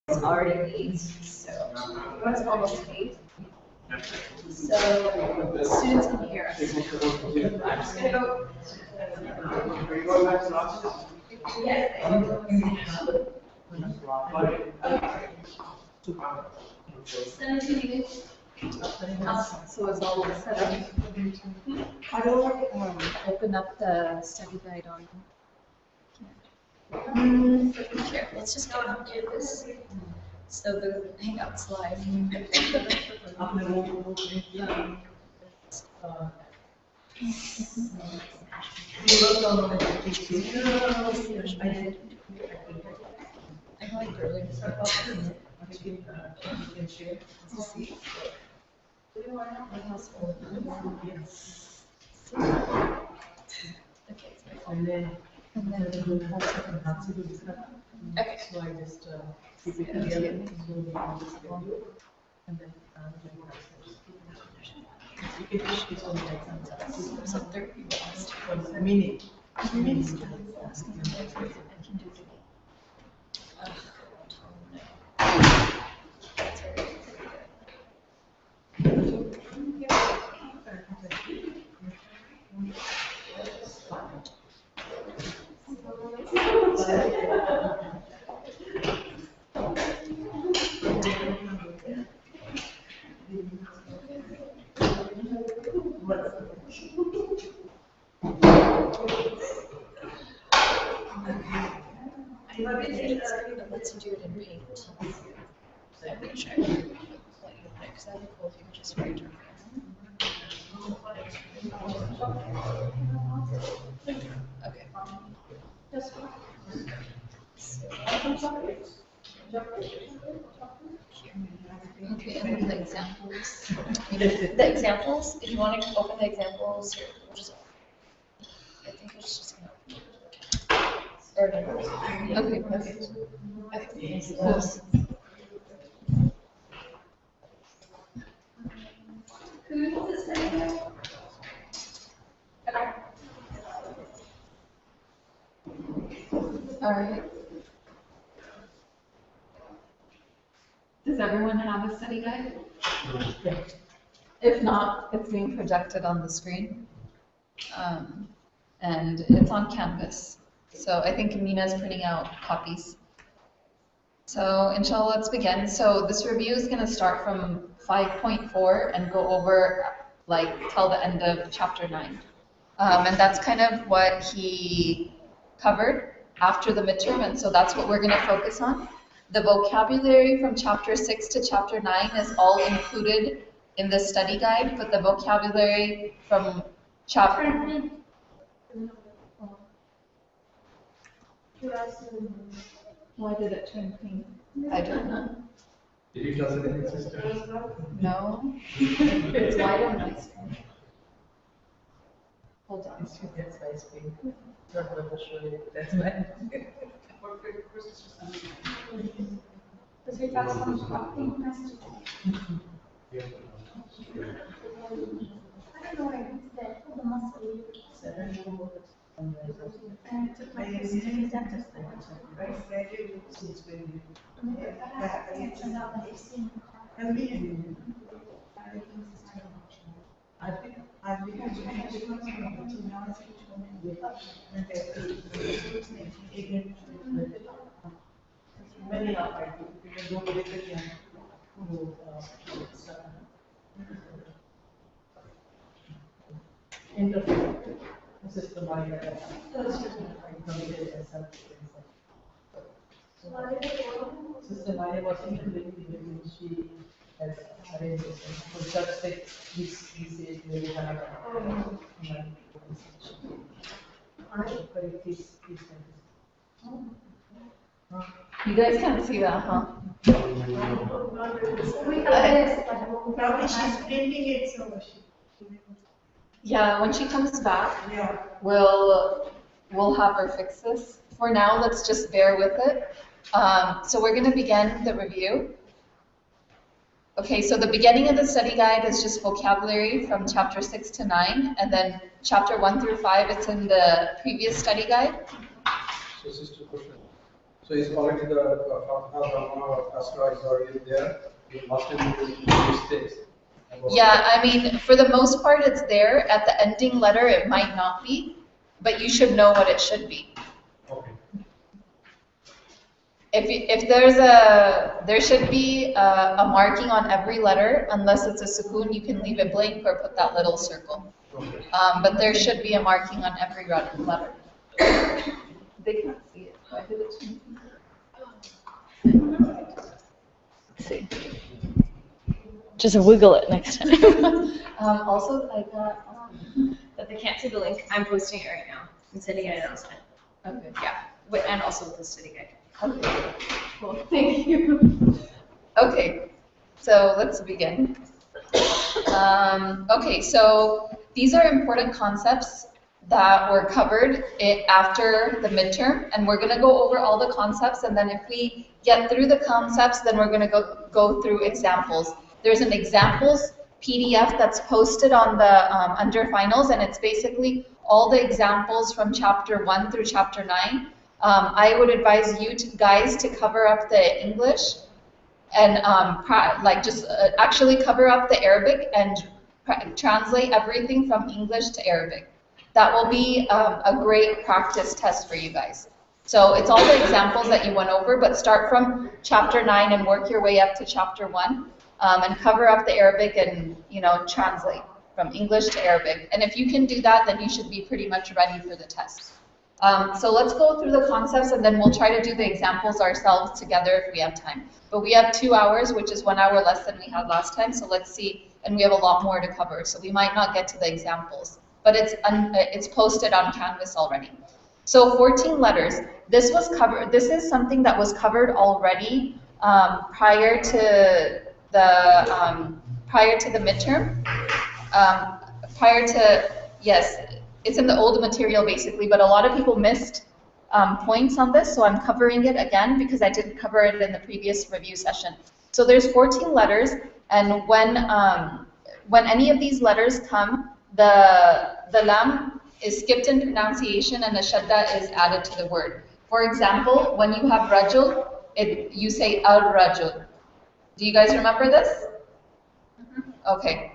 It's already 8, so it's almost 8. So students can hear us. I'm just gonna go. So is all set up. How do I open up the study guide on? Here, let's just go and do this. So the Hangout's live. I know I barely okay, okay. So I just keep it together and then you can just on the So 30 minutes. meaning. Let's do it in Paint. I'm pretty sure. Because I would cool if you could just write your okay. Okay, and then the examples. The examples, if you want to open the examples, here, we'll just, I think it's just gonna. Okay, okay. Okay, cool. All right. Does everyone have a study guide? If not, it's being projected on the screen. And it's on Canvas. So I think Amina's printing out copies. So inshallah, let's begin. So this review is going to start from 5.4 and go over like till the end of chapter 9. And that's kind of what he covered after the midterm, and so that's what we're going to focus on. The vocabulary from chapter 6 to chapter 9 is all included in the study guide, but the vocabulary from chapter... Why did it turn pink? I don't know. Did you tell the sister? No. It's white on my screen. Hold on. That's my screen. Not going to show you. That's my. Does it have some pink messages? Yeah. I don't know where it's there. The must be. And to play this dentist thing. It turns out that you've seen I think many are like you can go with it and interfere. Sister Maria, Sister Maria was including she has arranged this. For just like this is very hard. You guys can't see that, huh? Probably she's printing it, so she. Yeah, when she comes back, Yeah. we'll have her fix this. For now, let's just bear with it. So we're going to begin the review. Okay, so the beginning of the study guide is just vocabulary from chapter 6 to 9, and then chapter 1 through 5, it's in the previous study guide. So, sister, question. So it's already the Fatha, Asra is already there. You must have mistakes. Yeah, I mean, for the most part, it's there. At the ending letter, it might not be, but you should know what it should be. Okay. If there should be a marking on every letter, unless it's a sukoon, you can leave it blank or put that little circle. Okay. But there should be a marking on every letter. They can't see it. So I did it to Let's see. Just wiggle it next time. Also, I got. But they can't see the link. I'm posting it right now. I'm sending an announcement. Okay. Yeah, and also with the study guide. Okay. Cool. Thank you. Okay. So let's begin. Okay. So these are important concepts that were covered after the midterm, and we're going to go over all the concepts, and then if we get through the concepts, then we're going to go through examples. There's an examples PDF that's posted on the under finals, and it's basically all the examples from chapter 1 through chapter 9. I would advise you guys to cover up the English and actually cover up the Arabic and translate everything from English to Arabic. That will be a great practice test for you guys. So it's all the examples that you went over, but start from chapter 9 and work your way up to chapter 1 and cover up the Arabic and, translate from English to Arabic. And if you can do that, then you should be pretty much ready for the test. So let's go through the concepts and then we'll try to do the examples ourselves together if we have time. But we have 2 hours, which is 1 hour less than we had last time. So let's see, and we have a lot more to cover. So we might not get to the examples, but it's posted on Canvas already. So 14 letters. This was covered. This is something that was covered already prior to the midterm. Yes, it's in the old material basically, but a lot of people missed points on this, so I'm covering it again because I didn't cover it in the previous review session. So there's 14 letters, and when any of these letters come, the lam is skipped in pronunciation and a shadda is added to the word. For example, when you have rajul, you say al-rajul. Do you guys remember this? Okay.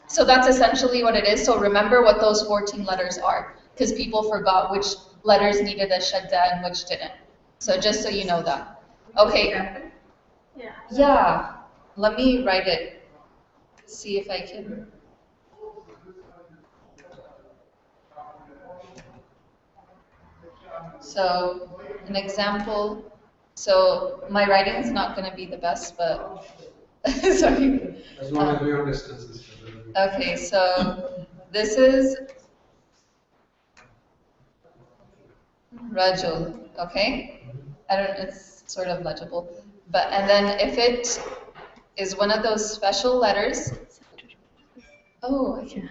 So that's essentially what it is. So remember what those 14 letters are, because people forgot which letters needed a shadda and which didn't. So just so you know that. Okay. Yeah. Let me write it. See if I can. So an example. So my writing is not going to be the best, but sorry. As long as we understand this. Okay, so this is rajul, okay? It's sort of legible. And then if it is one of those special letters, oh, okay.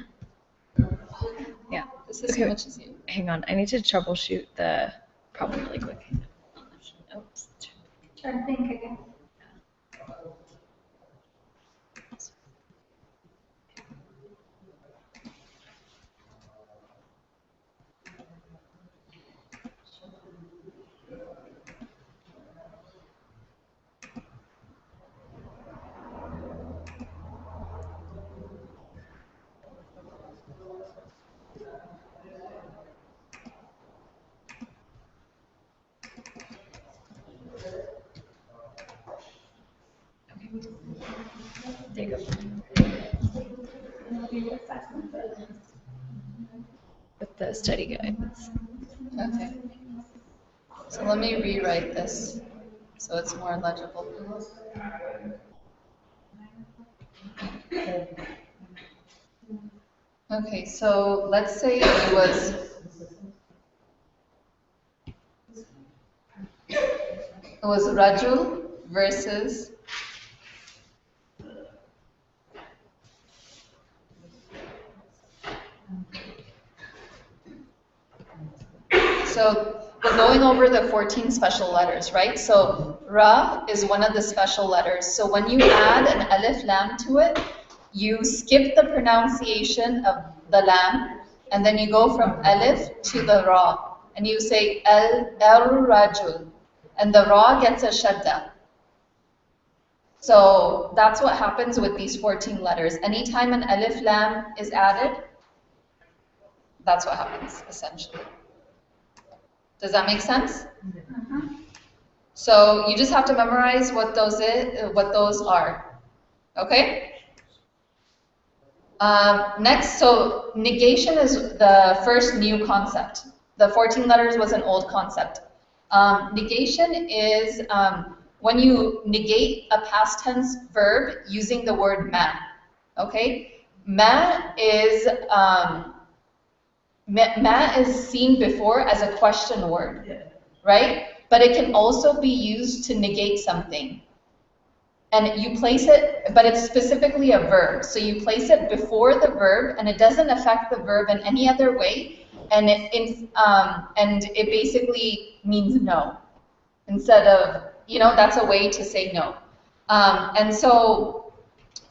Yeah. This is as much as you. Hang on, I need to troubleshoot the problem really quick. Oops. Try to think again. There you go. With the study guides. Okay. So let me rewrite this so it's more legible. Okay, so let's say it was Rajul versus So we're going over the 14 special letters, right? So Ra is one of the special letters. So when you add an alif lam to it, you skip the pronunciation of the lam, and then you go from alif to the ra, and you say el rajul. and the ra gets a shadda. So that's what happens with these 14 letters. Anytime an alif lam is added, that's what happens, essentially. Does that make sense? So you just have to memorize what those are. Okay? Next, so negation is the first new concept. The 14 letters was an old concept. Negation is when you negate a past tense verb using the word ma. Okay? Ma is seen before as a question word, right? But it can also be used to negate something. And you place it, but it's specifically a verb. So you place it before the verb, and it doesn't affect the verb in any other way. And it basically means no. Instead of, that's a way to say no. And so,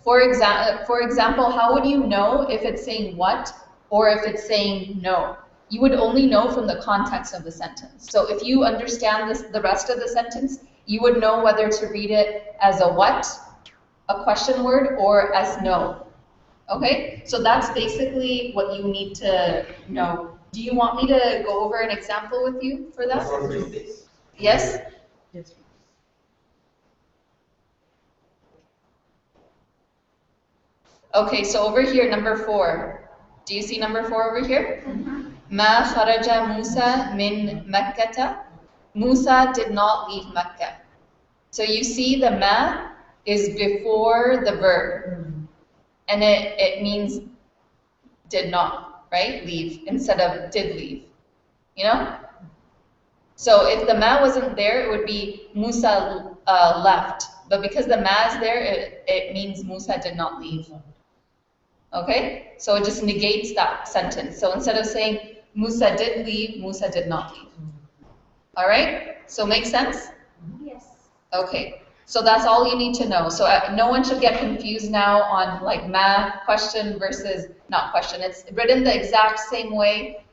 for example, how would you know if it's saying what or if it's saying no? You would only know from the context of the sentence. So if you understand the rest of the sentence, you would know whether to read it as a what, a question word, or as no. Okay? So that's basically what you need to know. Do you want me to go over an example with you for that? Yes? Yes. Okay, so over here, number 4. Do you see number 4 over here? Ma kharaja Musa min Makkata. Musa did not leave Mecca. So you see the ma is before the verb. And it means did not, right? Leave, instead of did leave. So if the ma wasn't there, it would be Musa left. But because the ma is there, it means Musa did not leave. Okay? So it just negates that sentence. So instead of saying Musa did leave, Musa did not leave. All right? So make sense? Yes. Okay. So that's all you need to know. So no one should get confused now on like ma question versus not question. It's written the exact same way,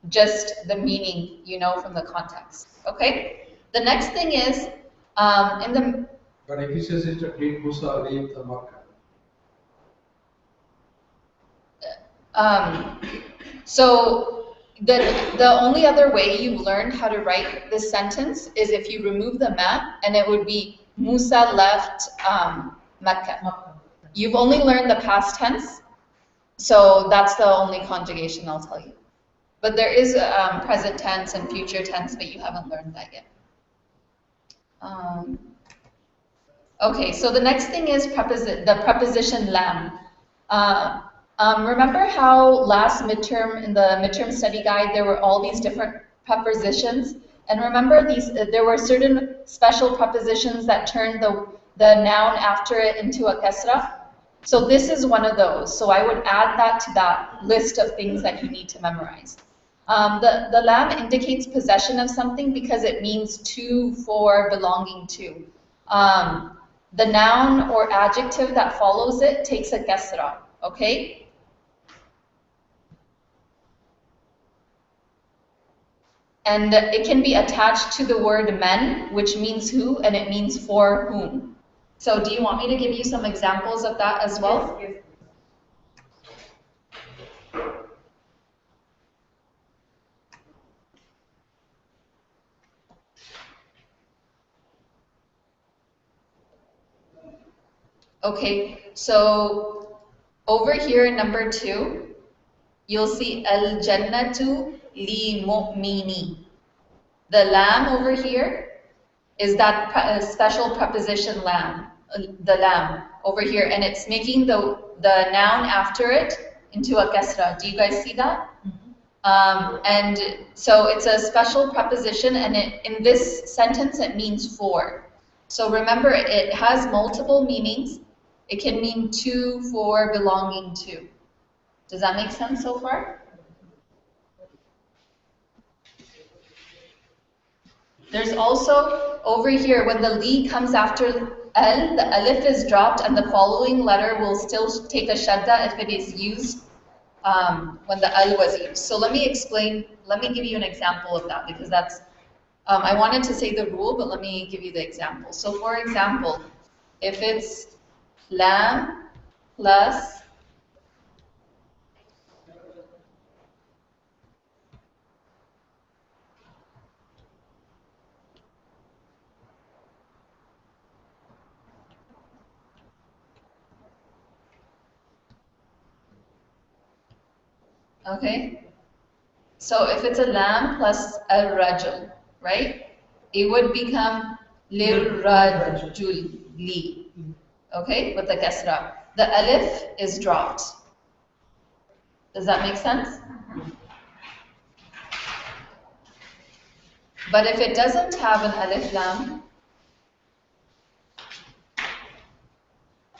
just the meaning you know from the context. Okay? The next thing is in the... But if he says it, did Musa leave the Makkah? So the only other way you've learned how to write this sentence is if you remove the ma, and it would be Musa left Mecca. You've only learned the past tense, so that's the only conjugation I'll tell you. But there is present tense and future tense, but you haven't learned that yet. Okay, so the next thing is the preposition lam. Remember how last midterm, in the midterm study guide, there were all these different prepositions? And remember there were certain special prepositions that turned the noun after it into a kasra? So this is one of those. So I would add that to that list of things that you need to memorize. The lam indicates possession of something because it means to, for, belonging to. The noun or adjective that follows it takes a kasra, okay? And it can be attached to the word men, which means who, and it means for whom. So do you want me to give you some examples of that as well? Yes. Okay, so over here in number 2, you'll see al-jannatu li mu'mini. The lam over here is that special preposition lam, the lam over here, and it's making the noun after it into a kasra. Do you guys see that? And so it's a special preposition, and in this sentence it means for. So remember, it has multiple meanings. It can mean to, for, belonging to. Does that make sense so far? There's also, over here, when the li comes after al, the alif is dropped and the following letter will still take a shadda if it is used when the al was used. So let me give you an example of that because that's I wanted to say the rule, but let me give you the example. So for example, if it's lam plus okay, so if it's a lamb plus a rajul, right? It would become lirrajuli, okay, with the kasra. The alif is dropped. Does that make sense? But if it doesn't have an alif lam,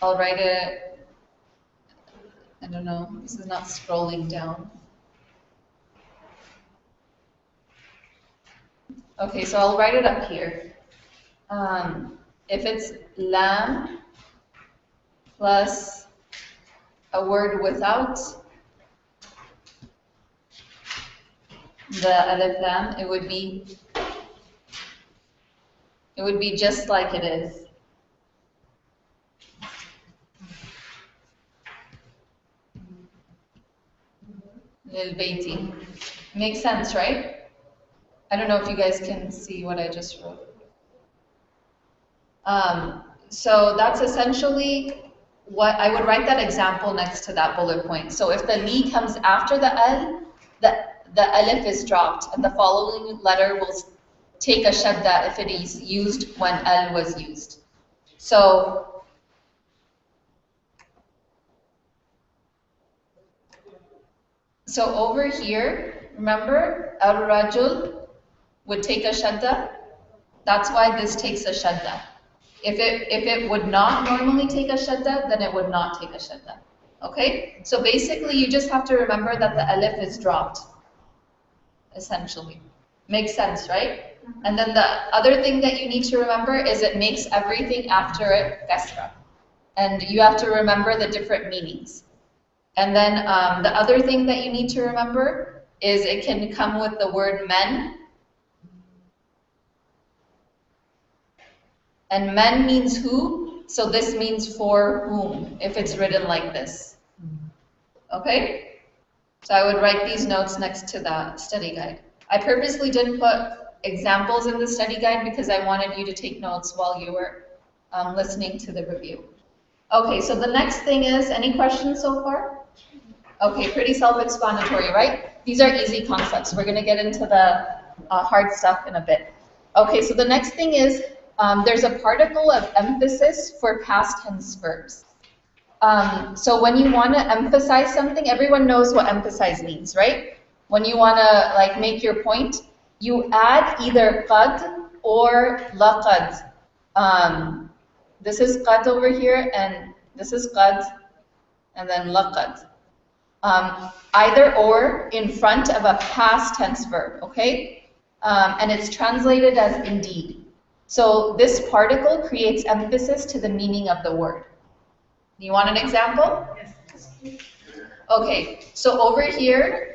I'll write it, I don't know, this is not scrolling down. Okay, so I'll write it up here. If it's lam plus a word without the alif lam, it would be just like it is. Lil baiti. Makes sense, right? I don't know if you guys can see what I just wrote. So that's essentially what I would write that example next to that bullet point. So if the li comes after the al, the alif is dropped, and the following letter will take a shadda if it is used when al was used. So over here, remember, al-rajul would take a shadda. That's why this takes a shadda. If it would not normally take a shadda, then it would not take a shadda. Okay? So basically, you just have to remember that the alif is dropped, essentially. Makes sense, right? And then the other thing that you need to remember is it makes everything after it kasra. And you have to remember the different meanings. And then the other thing that you need to remember is it can come with the word men. And men means who, so this means for whom, if it's written like this. Okay? So I would write these notes next to the study guide. I purposely didn't put examples in the study guide because I wanted you to take notes while you were listening to the review. Okay, so the next thing is, any questions so far? Okay, pretty self-explanatory, right? These are easy concepts. We're going to get into the hard stuff in a bit. Okay, so the next thing is, there's a particle of emphasis for past tense verbs. So when you want to emphasize something, everyone knows what emphasize means, right? When you want to like make your point, you add either qad or laqad. This is qad over here, and this is qad, and then laqad. Either or in front of a past tense verb, okay? And it's translated as indeed. So this particle creates emphasis to the meaning of the word. You want an example? Yes. Okay, so over here,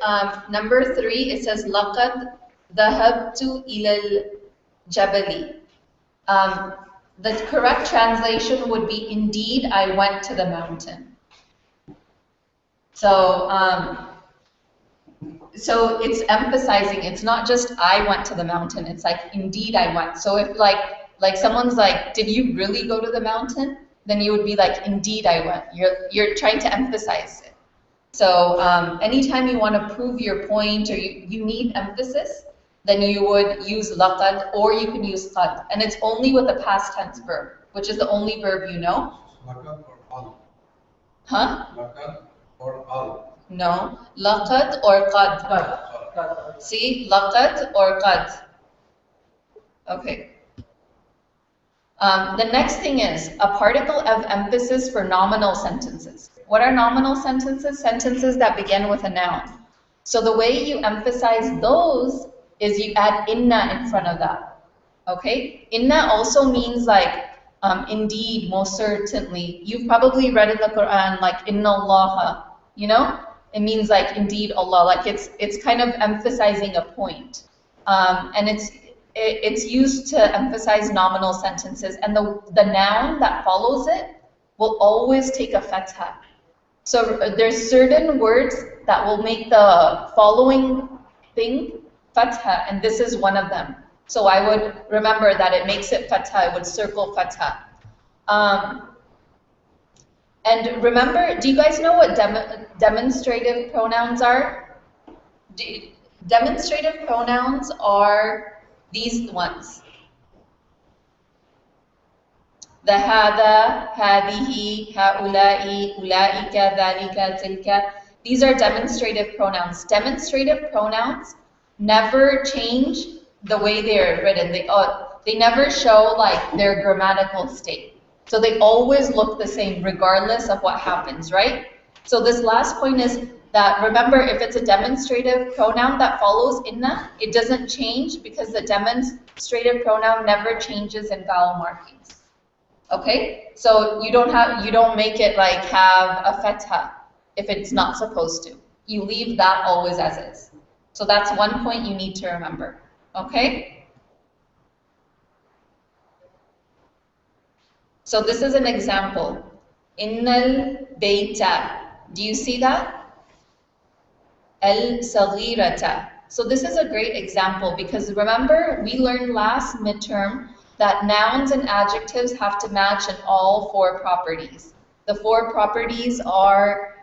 number 3, it says لَقَدْ ذَهَبْتُ إِلَى الْجَبَلِ. The correct translation would be, indeed, I went to the mountain. So it's emphasizing, it's not just I went to the mountain, it's like, indeed I went. So if like someone's like, did you really go to the mountain? Then you would be like, indeed I went. You're trying to emphasize it. So anytime you want to prove your point or you need emphasis, then you would use laqad or you can use qad. And it's only with a past tense verb, which is the only verb you know. Laqad or al? Huh? Laqad or al? No. Laqad or qad. Qad. See? Laqad or qad. Okay. The next thing is a particle of emphasis for nominal sentences. What are nominal sentences? Sentences that begin with a noun. So the way you emphasize those is you add inna in front of that. Okay? Inna also means like, indeed, most certainly. You've probably read in the Quran like, inna Allah, you know? It means like, indeed Allah. Like it's kind of emphasizing a point. And it's used to emphasize nominal sentences, and the noun that follows it will always take a fatha. So there's certain words that will make the following thing fatha, and this is one of them. So I would remember that it makes it fatha. I would circle fatha. And remember, do you guys know what demonstrative pronouns are? Demonstrative pronouns are these ones. The hada, hadihi, haulai, ulaika, dhalika, tilka. These are demonstrative pronouns. Demonstrative pronouns never change the way they are written. They never show like their grammatical state. So they always look the same regardless of what happens, right? So this last point is that remember, if it's a demonstrative pronoun that follows inna, it doesn't change because the demonstrative pronoun never changes in vowel markings. Okay? So you don't make it like have a fatha if it's not supposed to. You leave that always as is. So that's one point you need to remember. Okay? So this is an example. Innal bayta. Do you see that? Al-saghirata. So this is a great example because remember, we learned last midterm that nouns and adjectives have to match in all four properties. The four properties are,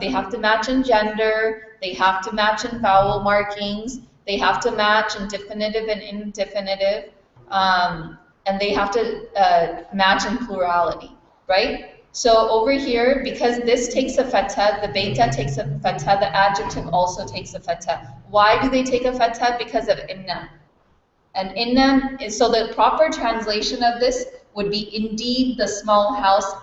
they have to match in gender, they have to match in vowel markings, they have to match in definitive and indefinitive, and they have to match in plurality, right? So over here, because this takes a fatha, the beta takes a fatha, the adjective also takes a fatha. Why do they take a fatha? Because of inna. And inna is, so the proper translation of this would be, indeed the small house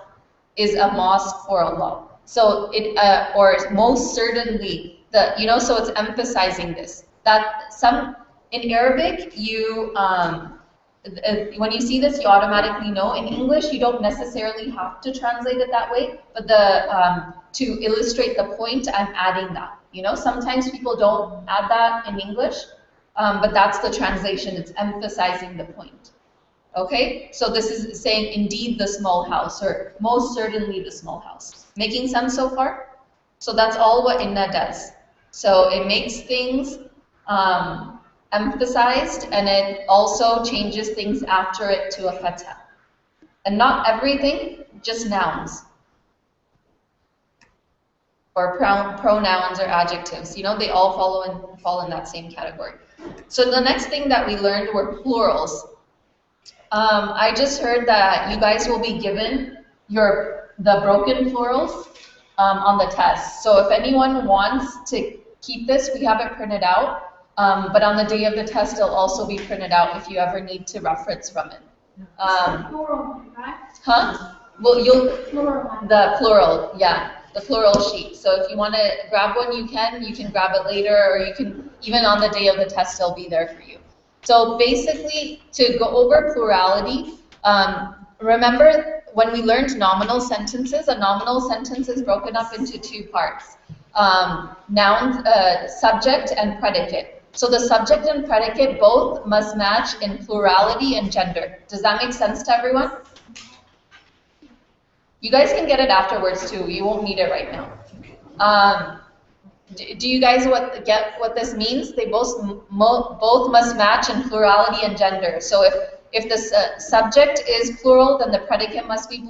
is a mosque for Allah. So it, or most certainly, so it's emphasizing this. That in Arabic, when you see this, you automatically know. In English, you don't necessarily have to translate it that way, but to illustrate the point, I'm adding that. Sometimes people don't add that in English, but that's the translation. It's emphasizing the point. Okay, so this is saying indeed the small house, or most certainly the small house. Making sense so far? So that's all what inna does. So it makes things emphasized, and it also changes things after it to a fatha. And not everything, just nouns. Or pronouns or adjectives. They all fall in that same category. So the next thing that we learned were plurals. I just heard that you guys will be given the broken plurals on the test. So if anyone wants to keep this, we have it printed out. But on the day of the test, it'll also be printed out if you ever need to reference from it. Plural, right? Huh? Well, the plural, yeah, the plural sheet. So if you want to grab one, you can grab it later, or you can, even on the day of the test, it'll be there for you. So basically, to go over plurality, remember when we learned nominal sentences, a nominal sentence is broken up into two parts. Noun, subject and predicate. So the subject and predicate both must match in plurality and gender. Does that make sense to everyone? You guys can get it afterwards too. You won't need it right now. Do you guys get what this means? They both must match in plurality and gender. So if the subject is plural, then the predicate must be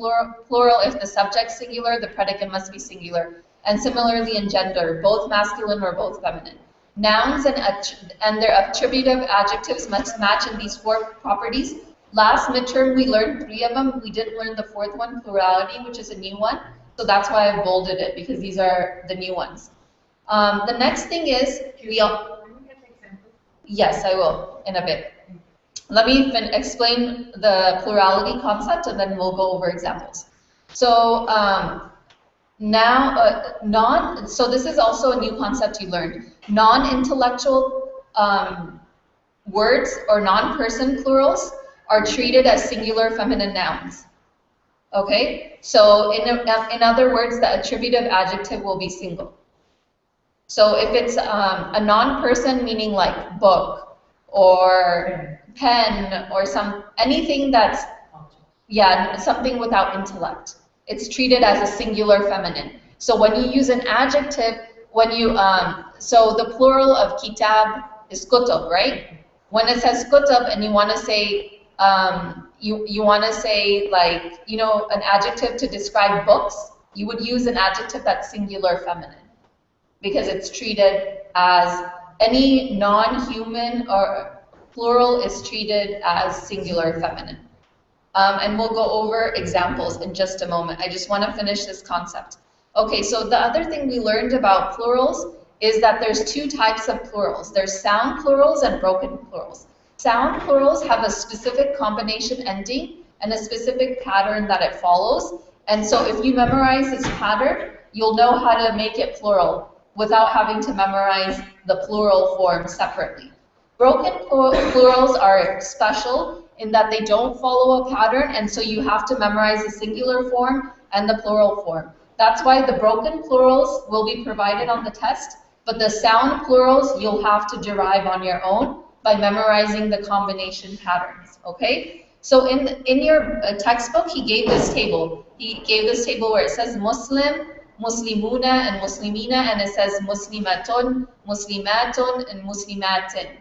plural. If the subject's singular, the predicate must be singular. And similarly in gender, both masculine or both feminine. Nouns and their attributive adjectives must match in these four properties. Last midterm, we learned 3 of them. We didn't learn the 4th one, plurality, which is a new one. So that's why I bolded it, because these are the new ones. The next thing is, yes, I will in a bit. Let me explain the plurality concept, and then we'll go over examples. So so this is also a new concept you learned. Non-intellectual words or non-person plurals are treated as singular feminine nouns. Okay? So in other words, the attributive adjective will be single. So if it's a non-person, meaning like book or pen or anything that's, yeah, something without intellect. It's treated as a singular feminine. So when you use an adjective, so the plural of kitab is kutub, right? When it says kutub and you want to say, you want to say like, an adjective to describe books, you would use an adjective that's singular feminine because it's treated as any non-human or plural is treated as singular feminine. And we'll go over examples in just a moment. I just want to finish this concept. Okay, so the other thing we learned about plurals is that there's two types of plurals. There's sound plurals and broken plurals. Sound plurals have a specific combination ending and a specific pattern that it follows. And so if you memorize this pattern, you'll know how to make it plural without having to memorize the plural form separately. Broken plurals are special in that they don't follow a pattern, and so you have to memorize the singular form and the plural form. That's why the broken plurals will be provided on the test, but the sound plurals you'll have to derive on your own by memorizing the combination patterns, okay? So in your textbook, he gave this table. He gave this table where it says Muslim, Muslimuna, and Muslimina, and it says Muslimatun, Muslimatun, and Muslimatin.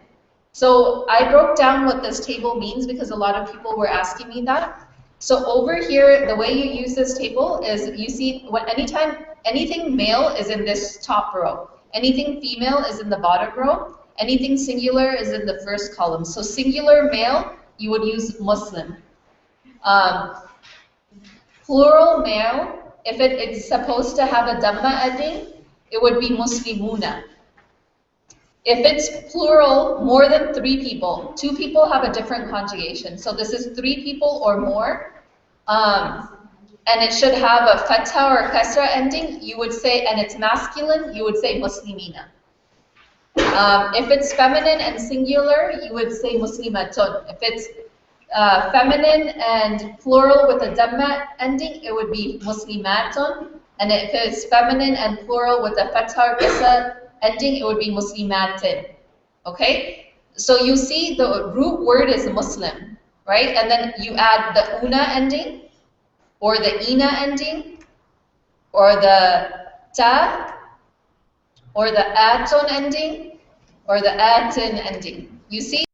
So I broke down what this table means because a lot of people were asking me that. So over here, the way you use this table is you see anytime anything male is in this top row, anything female is in the bottom row, anything singular is in the first column. So singular male, you would use Muslim. Plural male, if it is supposed to have a dhamma ending, it would be Muslimuna. If it's plural, more than 3 people, 2 people have a different conjugation. So this is 3 people or more, and it should have a fatha or kasra ending. You would say, and it's masculine, you would say Muslimina. If it's feminine and singular, you would say Muslimatun. If it's feminine and plural with a dhamma ending, it would be Muslimatun. And if it's feminine and plural with a fatha or kasra ending, it would be Muslimatin. Okay? So you see the root word is Muslim, right? And then you add the una ending, or the ina ending, or the ta, or the atun ending, or the atin ending. You see?